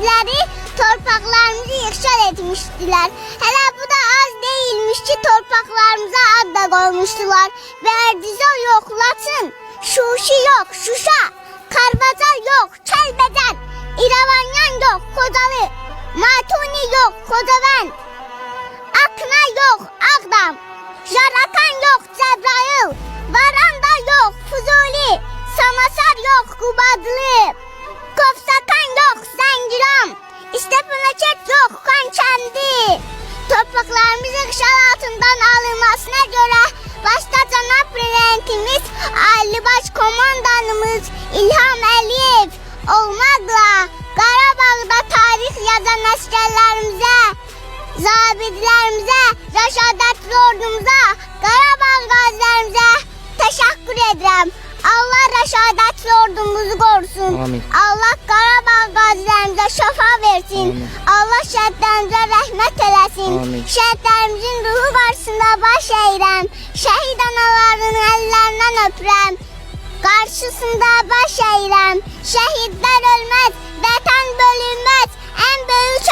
birileri torpaqlarımızı yıkışar etmiştiler. Hele bu da az değilmiş ki torpaqlarımıza ad da koymuştular. Berdizo yok Laçın, Şuşi yok Şuşa, Karbazar yok Kəlbəcər, İrəvanyan yok Xocalı, Matuni yok Xocavənd, Akna yok Ağdam, Jarakan yok Cəbrayıl, Varanda yok Fuzuli, Samasar yok Qubadlı, Kofsakan yok Zəngilan, İstepanaket yok Xankəndi. Topraklarımızın işğal altından alınmasına göre başta Cənab Prezidentimiz Ali Başkomandanımız İlham Əliyev olmakla Qarabağda tarix yazan əsgərlərimizə, zabitlərimizə, rəşadətli ordumuza, Qarabağ qazilərimizə təşəkkür edirəm. Allah rəşadətli ordumuzu qorusun. Amin. Allah Qarabağ qazilərimizə şəfa versin. Amin. Allah şəhidlərimizə rəhmət eləsin. Amin. Şəhidlərimizin ruhu qarşısında baş əyirəm. Şəhid anaların əllərindən öpürəm. Qarşısında baş əyirəm. Şəhidlər ölməz, vətən bölünməz. Ən böyük